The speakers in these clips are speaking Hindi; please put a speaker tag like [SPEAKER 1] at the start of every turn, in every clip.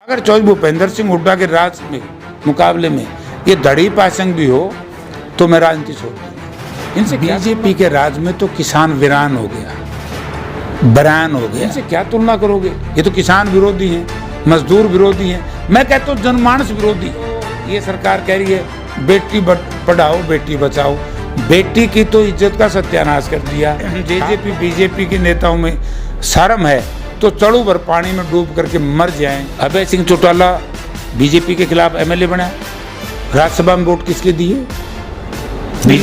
[SPEAKER 1] अगर चौधरी भूपेंद्र सिंह हुड्डा के राज में मुकाबले में ये धड़ी पासंग भी हो तो मैं राजनीति छोड़ दूंगा। इनसे बीजेपी के राज में तो किसान वीरान हो गया, बरान हो गया। इनसे क्या तुलना करोगे? ये तो किसान विरोधी हैं, मजदूर विरोधी हैं, मैं कहता हूँ जनमानस विरोधी। ये सरकार कह रही है बेटी पढ़ाओ बेटी बचाओ, बेटी की तो इज्जत का सत्यानाश कर दिया। जेजेपी बीजेपी के नेताओं में शर्म है तो चढ़ू भर पानी में डूब करके मर जाएं। अभय सिंह चौटाला बीजेपी के खिलाफ एमएलए बना, राज्यसभा में वोट किसके दिए?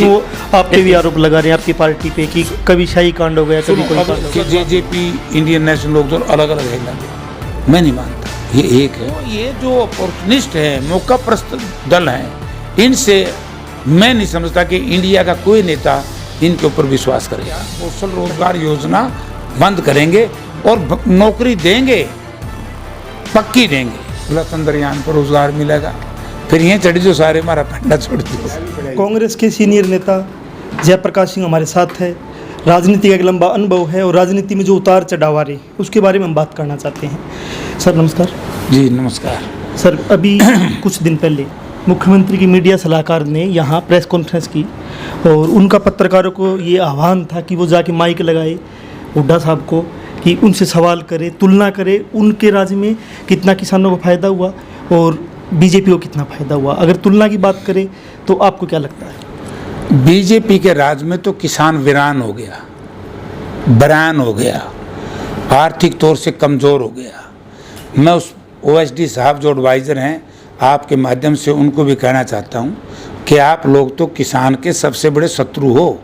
[SPEAKER 2] वो आपके भी आरोप लगा रहे हैं आपकी पार्टी पे कि कभी शाही कांड हो गया, कभी कोई कांड हो गया।
[SPEAKER 1] जेजेपी इंडियन नेशनल लोकदल अलग अलग है, मैं नहीं मानता ये एक है। तो ये जो अपॉर्चुनिस्ट है, मौका प्रस्त दल हैं, इनसे मैं नहीं समझता कि इंडिया का कोई नेता इनके ऊपर विश्वास करेगा। कौशल रोजगार योजना बंद करेंगे और नौकरी देंगे, पक्की देंगे। चंद्रयान पर रोजगार मिलेगा, फिर ये चढ़ी जो सारे हमारा पंडा छोड़ दिया।
[SPEAKER 2] कांग्रेस के सीनियर नेता जयप्रकाश सिंह हमारे साथ है। राजनीति का एक लंबा अनुभव है और राजनीति में जो उतार चढ़ाव आ रहे उसके बारे में हम बात करना चाहते हैं। सर नमस्कार।
[SPEAKER 1] जी नमस्कार।
[SPEAKER 2] सर अभी कुछ दिन पहले मुख्यमंत्री की मीडिया सलाहकार ने यहाँ प्रेस कॉन्फ्रेंस की और उनका पत्रकारों को ये आह्वान था कि वो जाके माइक लगाए हुड्डा साहब को कि उनसे सवाल करे, तुलना करे उनके राज्य में कितना किसानों को फ़ायदा हुआ और बीजेपी को कितना फ़ायदा हुआ। अगर तुलना की बात करें तो आपको क्या लगता है?
[SPEAKER 1] बीजेपी के राज में तो किसान वीरान हो गया, बरान हो गया, आर्थिक तौर से कमज़ोर हो गया। मैं उस ओएसडी साहब जो एडवाइज़र हैं, आपके माध्यम से उनको भी कहना चाहता हूं कि आप लोग तो किसान के सबसे बड़े शत्रु हो।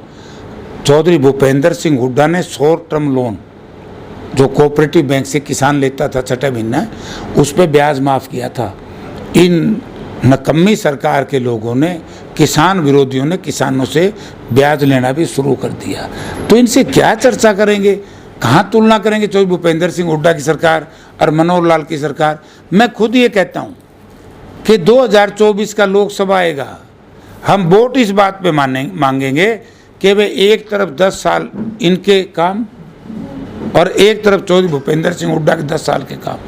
[SPEAKER 1] चौधरी भूपेंद्र सिंह हुड्डा ने शॉर्ट टर्म लोन जो कोऑपरेटिव बैंक से किसान लेता था छठे महीना, उस पर ब्याज माफ़ किया था। इन नकम्मी सरकार के लोगों ने, किसान विरोधियों ने किसानों से ब्याज लेना भी शुरू कर दिया। तो इनसे क्या चर्चा करेंगे, कहाँ तुलना करेंगे चौधरी भूपेंद्र सिंह हुड्डा की सरकार और मनोहर लाल की सरकार? मैं खुद ये कहता हूँ कि 2024 का लोकसभा आएगा, हम वोट इस बात पे मांगेंगे कि वे एक तरफ 10 साल इनके काम और एक तरफ चौधरी भूपेंद्र सिंह हुड्डा के 10 साल के काम।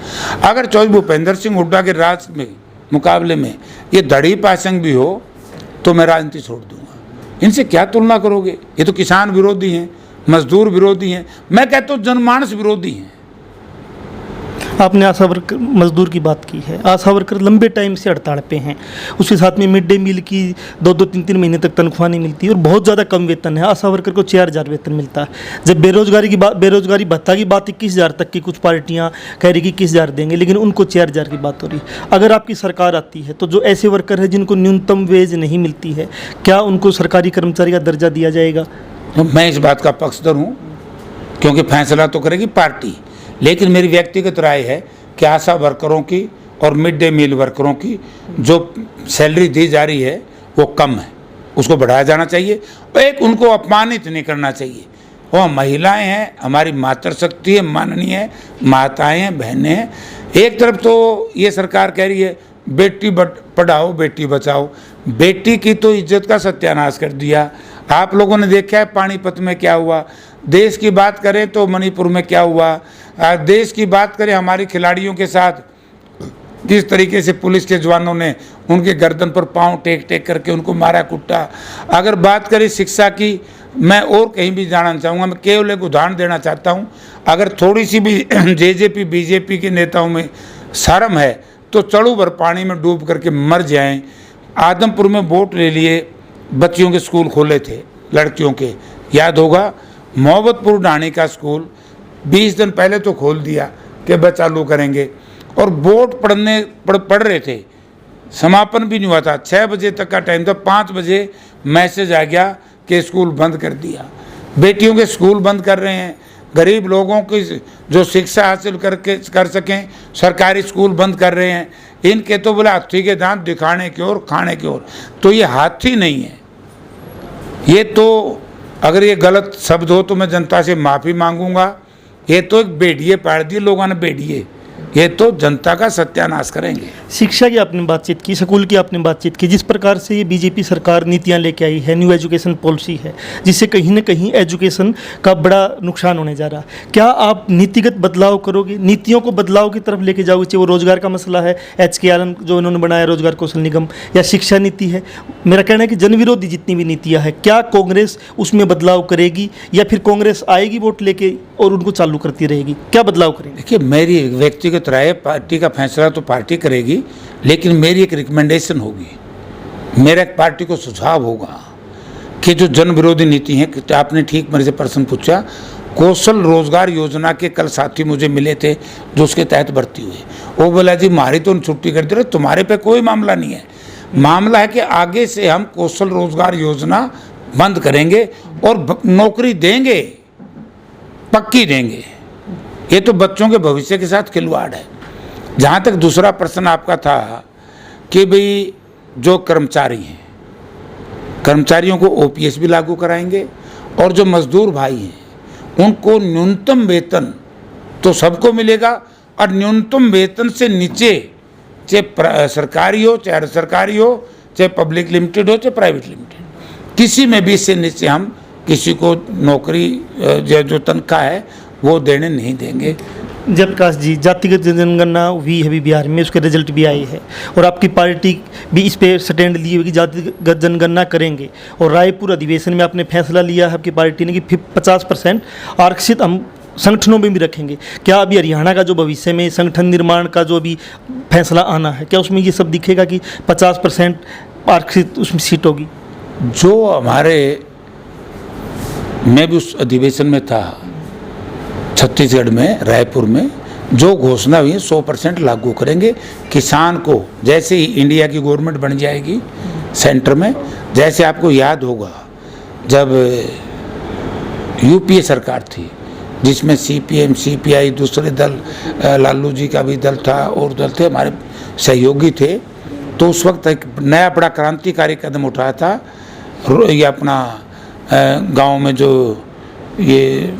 [SPEAKER 1] अगर चौधरी भूपेंद्र सिंह हुड्डा के राज में मुकाबले में ये धड़ी पासंग भी हो तो मैं राजनीति छोड़ दूंगा। इनसे क्या तुलना करोगे? ये तो किसान विरोधी हैं, मजदूर विरोधी हैं, मैं कहता हूँ जनमानस विरोधी हैं।
[SPEAKER 2] आपने आशा वर्कर मजदूर की बात की है। आशा वर्कर लंबे टाइम से हड़ताल पे हैं, उसके साथ में मिड डे मील की 2-2, 3-3 महीने तक तनख्वाह नहीं मिलती और बहुत ज़्यादा कम वेतन है। आशा वर्कर को 4,000 वेतन मिलता है। जब बेरोजगारी भत्ता की बात 21,000 तक की कुछ पार्टियां कह रही कि 21,000 देंगे, लेकिन उनको 4,000 की बात हो रही है। अगर आपकी सरकार आती है तो जो ऐसे वर्कर है जिनको न्यूनतम वेज नहीं मिलती है, क्या उनको सरकारी कर्मचारी का दर्जा दिया जाएगा?
[SPEAKER 1] मैं इस बात का पक्षधर हूँ क्योंकि फैसला तो करेगी पार्टी, लेकिन मेरी व्यक्तिगत राय है कि आशा वर्करों की और मिड डे मील वर्करों की जो सैलरी दी जा रही है वो कम है, उसको बढ़ाया जाना चाहिए और एक उनको अपमानित नहीं करना चाहिए। वो महिलाएं हैं, हमारी मातृशक्ति है, माननीय है, माताएं हैं, बहनें हैं। एक तरफ तो ये सरकार कह रही है बेटी पढ़ाओ बेटी बचाओ, बेटी की तो इज्जत का सत्यानाश कर दिया। आप लोगों ने देखा है पानीपत में क्या हुआ, देश की बात करें तो मणिपुर में क्या हुआ, देश की बात करें हमारे खिलाड़ियों के साथ किस तरीके से पुलिस के जवानों ने उनके गर्दन पर पांव टेक टेक करके उनको मारा कुटा। अगर बात करें शिक्षा की, मैं और कहीं भी जाना चाहूँगा, मैं केवल एक उदाहरण देना चाहता हूँ। अगर थोड़ी सी भी जेजेपी बीजेपी के नेताओं में शर्म है तो चढ़ू भर पानी में डूब करके मर जाएं। आदमपुर में वोट ले लिए, बच्चियों के स्कूल खोले थे लड़कियों के, याद होगा। मोहब्बतपुर ढाणी का स्कूल 20 दिन पहले तो खोल दिया कि बस चालू करेंगे और वोट पढ़ रहे थे, समापन भी नहीं हुआ था, 6 बजे तक का टाइम था, 5 बजे मैसेज आ गया कि स्कूल बंद कर दिया। बेटियों के स्कूल बंद कर रहे हैं, गरीब लोगों की जो शिक्षा हासिल कर सकें सरकारी स्कूल बंद कर रहे हैं। इनके तो बोले हाथी के दांत दिखाने की ओर खाने की ओर, तो ये हाथी नहीं है। ये तो अगर ये गलत शब्द हो तो मैं जनता से माफ़ी मांगूंगा। ये तो एक बेड़िए पाड़ दिए लोगों ने, बेड़िए ये तो जनता का सत्यानाश करेंगे।
[SPEAKER 2] शिक्षा की आपने बातचीत की, स्कूल की आपने बातचीत की, जिस प्रकार से ये बीजेपी सरकार नीतियां लेके आई है, न्यू एजुकेशन पॉलिसी है, जिससे कहीं ना कहीं एजुकेशन का बड़ा नुकसान होने जा रहा है। क्या आप नीतिगत बदलाव करोगे, नीतियों को बदलाव की तरफ लेके जाओगे? चाहे वो रोजगार का मसला है, HKRN जो इन्होंने बनाया रोजगार कौशल निगम, या शिक्षा नीति है, मेरा कहना है कि जनविरोधी जितनी भी नीतियाँ हैं, क्या कांग्रेस उसमें बदलाव करेगी या फिर कांग्रेस आएगी वोट लेके और उनको चालू करती रहेगी? क्या बदलाव करेंगे?
[SPEAKER 1] देखिए, मेरी व्यक्तिगत राय, पार्टी का फैसला तो पार्टी करेगी, लेकिन मेरी एक रिकमेंडेशन होगी, मेरा एक पार्टी को सुझाव होगा कि जो जन विरोधी नीति है, कि आपने ठीक मेरे से प्रश्न पूछा, कौशल रोजगार योजना के कल साथी मुझे मिले थे जो उसके तहत भर्ती हुए, वो बोला जी हमारी तो छुट्टी कर दे रहे, तुम्हारे पे कोई मामला नहीं है। मामला है कि आगे से हम कौशल रोजगार योजना बंद करेंगे और नौकरी देंगे, पक्की देंगे। ये तो बच्चों के भविष्य के साथ खिलवाड़ है। जहाँ तक दूसरा प्रश्न आपका था कि भाई जो कर्मचारी हैं, कर्मचारियों को OPS भी लागू कराएंगे और जो मजदूर भाई हैं उनको न्यूनतम वेतन तो सबको मिलेगा, और न्यूनतम वेतन से नीचे, चाहे सरकारी हो, चाहे अर्ध सरकारी हो, चाहे पब्लिक लिमिटेड हो, चाहे प्राइवेट लिमिटेड, किसी में भी इससे नीचे हम किसी को नौकरी जो तनख्वाह है वो देने नहीं देंगे।
[SPEAKER 2] जयप्रकाश जी, जातिगत जनगणना हुई है अभी बिहार में, उसके रिजल्ट भी आए हैं और आपकी पार्टी भी इस पे स्टैंड ली हुई कि जातिगत जनगणना करेंगे, और रायपुर अधिवेशन में आपने फैसला लिया है आपकी पार्टी ने कि 50% आरक्षित हम संगठनों में भी रखेंगे। क्या अभी हरियाणा का जो भविष्य में संगठन निर्माण का जो अभी फैसला आना है, क्या उसमें ये सब दिखेगा कि 50% आरक्षित उसमें सीट होगी?
[SPEAKER 1] जो हमारे, मैं भी उस अधिवेशन में था छत्तीसगढ़ में, रायपुर में, जो घोषणा हुई है 100% लागू करेंगे। किसान को जैसे ही इंडिया की गवर्नमेंट बन जाएगी सेंटर में, जैसे आपको याद होगा जब UPA सरकार थी जिसमें CPM, CPI, दूसरे दल, लालू जी का भी दल था और दल थे, हमारे सहयोगी थे, तो उस वक्त एक नया बड़ा क्रांतिकारी कदम उठाया था। ये अपना गांव में जो ये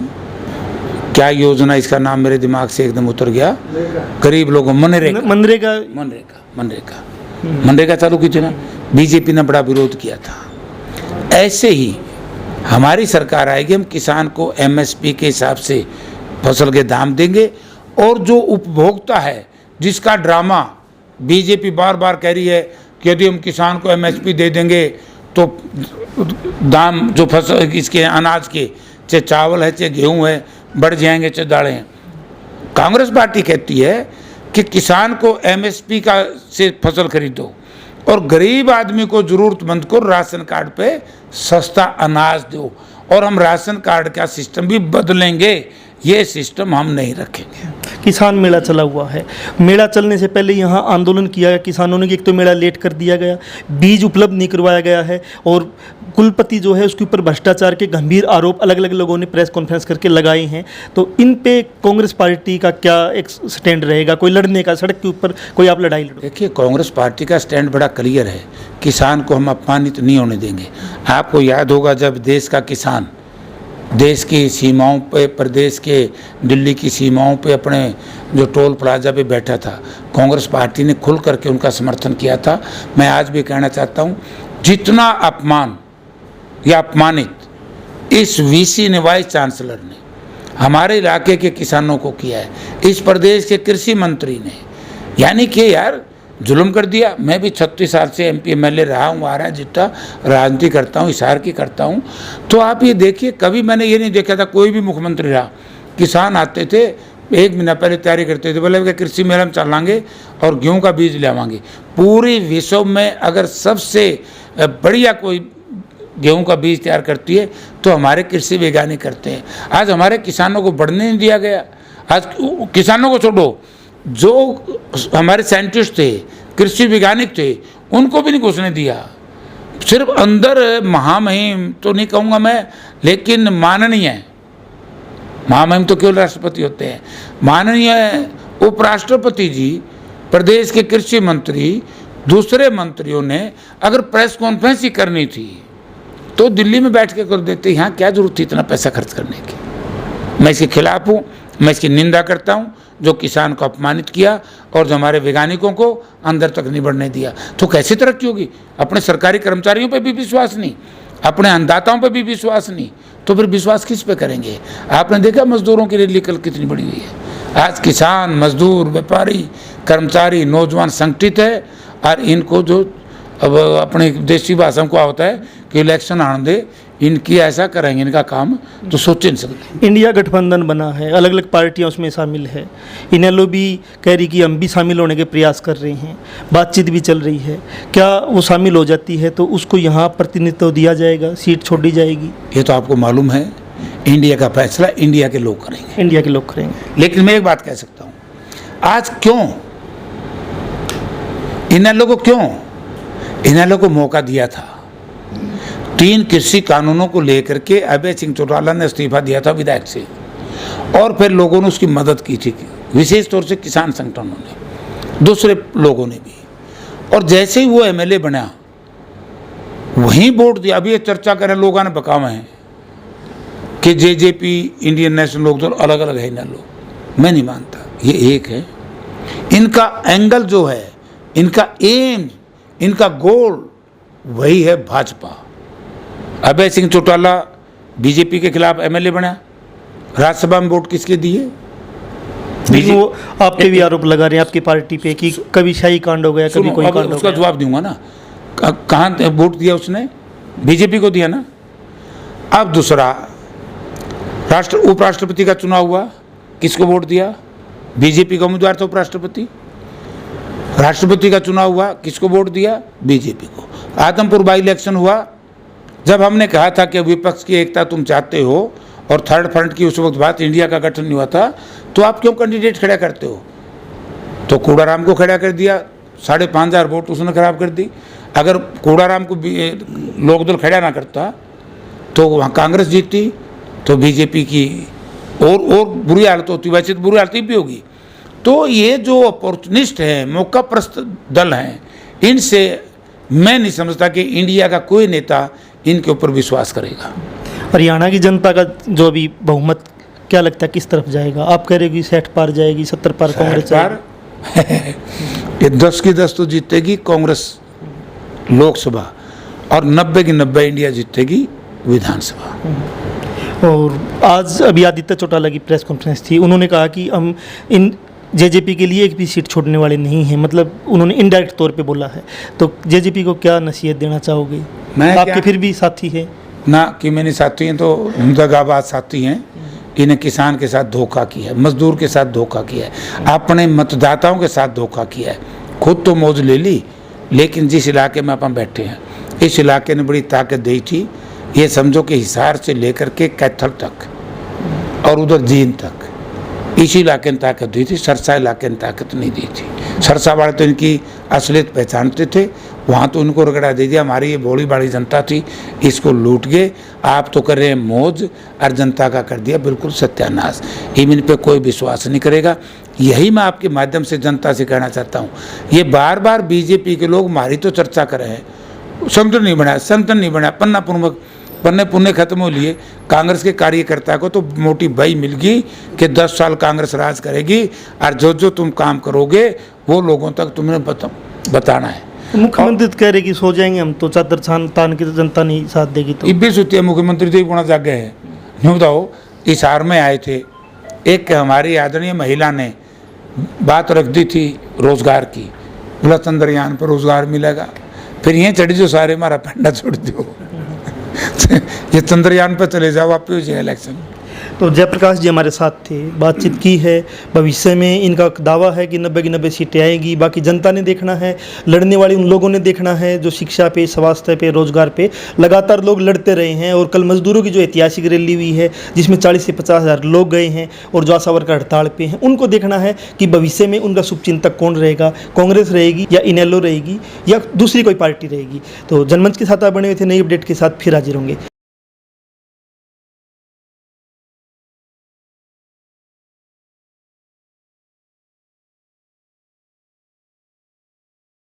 [SPEAKER 1] क्या योजना, इसका नाम मेरे दिमाग से एकदम उतर गया, गरीब लोगों, मनरेगा चालू की थी ना, बीजेपी ने बड़ा विरोध किया था। ऐसे ही हमारी सरकार आएगी, हम किसान को MSP के हिसाब से फसल के दाम देंगे, और जो उपभोक्ता है जिसका ड्रामा बीजेपी बार बार कह रही है कि यदि हम किसान को MSP दे देंगे तो दाम जो फसल इसके अनाज के, चाहे चावल है चाहे गेहूँ है, बढ़ जाएंगे, चाहे दालें हैं। कांग्रेस पार्टी कहती है कि किसान को MSP का से फसल खरीदो और गरीब आदमी को, जरूरतमंद को राशन कार्ड पे सस्ता अनाज दो, और हम राशन कार्ड का सिस्टम भी बदलेंगे, ये सिस्टम हम नहीं रखेंगे।
[SPEAKER 2] किसान मेला चला हुआ है, मेला चलने से पहले यहाँ आंदोलन किया गया किसानों ने कि एक तो मेला लेट कर दिया गया, बीज उपलब्ध नहीं करवाया गया है, और कुलपति जो है उसके ऊपर भ्रष्टाचार के गंभीर आरोप अलग अलग लोगों ने प्रेस कॉन्फ्रेंस करके लगाए हैं। तो इन पे कांग्रेस पार्टी का क्या एक स्टैंड रहेगा? कोई लड़ने का, सड़क के ऊपर कोई आप लड़ाई लड़ो?
[SPEAKER 1] देखिए, कांग्रेस पार्टी का स्टैंड बड़ा क्लियर है, किसान को हम अपमानित नहीं होने देंगे। आपको याद होगा जब देश का किसान देश की सीमाओं पे, प्रदेश के दिल्ली की सीमाओं पे अपने जो टोल प्लाजा पे बैठा था, कांग्रेस पार्टी ने खुल करके उनका समर्थन किया था। मैं आज भी कहना चाहता हूँ, जितना अपमान या अपमानित इस VC ने, वाइस चांसलर ने, हमारे इलाके के किसानों को किया है, इस प्रदेश के कृषि मंत्री ने, यानी कि यार जुल्म कर दिया। मैं भी 36 साल से MP MLA रहा हूँ, आ रहा है जितना राजनीति करता हूँ, हिसार की करता हूँ। तो आप ये देखिए, कभी मैंने ये नहीं देखा था कोई भी मुख्यमंत्री रहा, किसान आते थे 1 महीना पहले तैयारी करते थे, बोले कृषि मेला में चलाएंगे और गेहूँ का बीज ले आवाएंगे। पूरी विश्व में अगर सबसे बढ़िया कोई गेहूं का बीज तैयार करती है तो हमारे कृषि वैज्ञानिक करते हैं। आज हमारे किसानों को बढ़ने नहीं दिया गया। आज किसानों को छोड़ो, जो हमारे साइंटिस्ट थे, कृषि वैज्ञानिक थे, उनको भी नहीं घुसने दिया। सिर्फ अंदर महामहिम तो नहीं कहूँगा मैं, लेकिन माननीय, महामहिम तो केवल राष्ट्रपति होते हैं, माननीय उपराष्ट्रपति जी, प्रदेश के कृषि मंत्री, दूसरे मंत्रियों ने अगर प्रेस कॉन्फ्रेंस ही करनी थी तो दिल्ली में बैठ के कर देते। यहाँ क्या जरूरत थी इतना पैसा खर्च करने की? मैं इसके खिलाफ हूँ, मैं इसकी निंदा करता हूँ। जो किसान को अपमानित किया और जो हमारे वैज्ञानिकों को अंदर तक नहीं बढ़ने दिया। तो कैसी तरक्की होगी? अपने सरकारी कर्मचारियों पे भी विश्वास नहीं, अपने अन्नदाताओं पे भी विश्वास नहीं, तो फिर विश्वास किस पे करेंगे? आपने देखा मजदूरों की रैली कल कितनी बड़ी हुई है। आज किसान, मजदूर, व्यापारी, कर्मचारी, नौजवान संगठित है और इनको जो अब अपने देसी भाषा को होता है कि इलेक्शन आने दे, इनकी ऐसा करेंगे इनका काम तो सोच नहीं सकते।
[SPEAKER 2] इंडिया गठबंधन बना है, अलग अलग पार्टियां उसमें शामिल है। इनेलो भी कह रही कि हम भी शामिल होने के प्रयास कर रहे हैं, बातचीत भी चल रही है। क्या वो शामिल हो जाती है तो उसको यहाँ प्रतिनिधित्व दिया जाएगा, सीट छोड़ी जाएगी?
[SPEAKER 1] ये तो आपको मालूम है, इंडिया का फैसला इंडिया के लोग करेंगे।
[SPEAKER 2] इंडिया के लोग करेंगे।
[SPEAKER 1] लेकिन मैं एक बात कह सकता हूँ, आज क्यों इनेलो को मौका दिया था? 3 कृषि कानूनों को लेकर के अभय सिंह चौटाला ने इस्तीफा दिया था विधायक से, और फिर लोगों ने उसकी मदद की थी, विशेष तौर से किसान संगठनों ने, दूसरे लोगों ने भी। और जैसे ही वो एमएलए बना वहीं वोट दिया। अभी ये चर्चा करें लोगों ने बकावा है कि जेजेपी, इंडियन नेशनल लोकदल अलग अलग है ना लोग, मैं नहीं मानता, ये एक है। इनका एंगल जो है, इनका एम, इनका गोल वही है भाजपा। अभय सिंह चौटाला बीजेपी के खिलाफ एमएलए बना, राज्यसभा में वोट किसके दिए?
[SPEAKER 2] लेकिन वो आप पे भी आरोप लगा रहे हैं आपकी पार्टी पे कि कभी शाही कांड हो गया, कभी कोई कांड हो
[SPEAKER 1] उसका
[SPEAKER 2] गया।
[SPEAKER 1] जवाब दूंगा ना, कहाँ वोट दिया उसने? बीजेपी को दिया ना। अब दूसरा, उपराष्ट्रपति का चुनाव हुआ, किसको वोट दिया? बीजेपी का उम्मीदवार था उपराष्ट्रपति। राष्ट्रपति का चुनाव हुआ, किसको वोट दिया? बीजेपी को। आदमपुर बाई इलेक्शन हुआ, जब हमने कहा था कि विपक्ष की एकता तुम चाहते हो और थर्ड फ्रंट की उस वक्त बात, इंडिया का गठन नहीं हुआ था, तो आप क्यों कैंडिडेट खड़ा करते हो? तो कूड़ाराम को खड़ा कर दिया, 5,500 वोट उसने खराब कर दी। अगर कूड़ाराम को लोकदल खड़ा ना करता तो वहाँ कांग्रेस जीतती, तो बीजेपी की और बुरी हालत होती। वैसे तो बुरी हालत भी होगी। तो ये जो अपॉर्चुनिस्ट हैं, मौका प्रस्त दल हैं, इनसे मैं नहीं समझता कि इंडिया का कोई नेता इनके ऊपर विश्वास करेगा।
[SPEAKER 2] हरियाणा की जनता का जो अभी बहुमत क्या लगता है किस तरफ जाएगा? आप कह रहे हो कि 60 पार जाएगी, 70 पार कांग्रेस
[SPEAKER 1] ये 10 की 10 तो जीतेगी कांग्रेस लोकसभा, और 90 की 90 इंडिया जीतेगी विधानसभा।
[SPEAKER 2] और आज अभी आदित्य चौटाला की प्रेस कॉन्फ्रेंस थी, उन्होंने कहा कि हम इन जेजेपी के लिए एक भी सीट छोड़ने वाले नहीं हैं, मतलब उन्होंने इनडायरेक्ट तौर पे बोला है। तो जेजेपी को क्या नसीहत देना चाहोगे? आपके फिर भी साथी हैं
[SPEAKER 1] ना, कि मेरे साथी हैं तो दगाबाज साथी हैं। इन्हें किसान के साथ धोखा किया है, मजदूर के साथ धोखा किया है, अपने मतदाताओं के साथ धोखा किया है। खुद तो मौज ले ली, लेकिन जिस इलाके में अपन बैठे हैं, इस इलाके ने बड़ी ताकत दी थी। ये समझो कि हिसार से लेकर के कैथल तक और उधर जींद तक, इसी इलाके ने ताकत दी थी। सरसा इलाके ने ताकत नहीं दी थी। सरसा वाले तो इनकी असलियत पहचानते थे, वहाँ तो उनको रगड़ा दे दिया। हमारी ये भोली भाड़ी जनता थी, इसको लूट गए। आप तो कर रहे हैं मौज, और जनता का कर दिया बिल्कुल सत्यानाश। इन पे कोई विश्वास नहीं करेगा। यही मैं आपके माध्यम से जनता से कहना चाहता हूँ। ये बार बार बीजेपी के लोग हमारी तो चर्चा कर रहे हैं, संगठन नहीं बना, संगठन नहीं बना, पन्ने पुन्ने खत्म हो लिए। कांग्रेस के कार्यकर्ता को तो मोटी बई मिल गई कि 10 साल कांग्रेस राज करेगी, और जो जो तुम काम करोगे वो लोगों तक तुमने बताना है।
[SPEAKER 2] मुख्यमंत्री कह रहे कि सो जाएंगे हम तो, चादर तान की तो जनता नहीं साथ देगी। तो
[SPEAKER 1] इब्बी सुती है मुख्यमंत्री तो गुणा जाग गए हैं। नहीं बताओ, हिसार में आए थे, एक हमारी आदरणीय महिला ने बात रख दी थी रोजगार की, बोला चंद्रयान पर रोजगार मिलेगा। फिर ये चढ़ी जो सारे हमारा पंडा छोड़ दो ये चंद्रयान पर चले जाओ, आप इलेक्शन।
[SPEAKER 2] तो जयप्रकाश जी हमारे साथ थे, बातचीत की है। भविष्य में इनका दावा है कि 90 की 90 सीटें आएंगी। बाकी जनता ने देखना है, लड़ने वाले उन लोगों ने देखना है जो शिक्षा पे, स्वास्थ्य पे, रोजगार पे लगातार लोग लड़ते रहे हैं। और कल मजदूरों की जो ऐतिहासिक रैली हुई है, जिसमें 40 से 50 हज़ार लोग गए हैं और जो आशा वर्कर हड़ताल पे हैं, उनको देखना है कि भविष्य में उनका शुभचिंतक कौन रहेगा, कांग्रेस रहेगी या इनेलो रहेगी या दूसरी कोई पार्टी रहेगी। तो जनमंच के साथ आप बने हुए थे, नई अपडेट के साथ फिर हाजिर होंगे।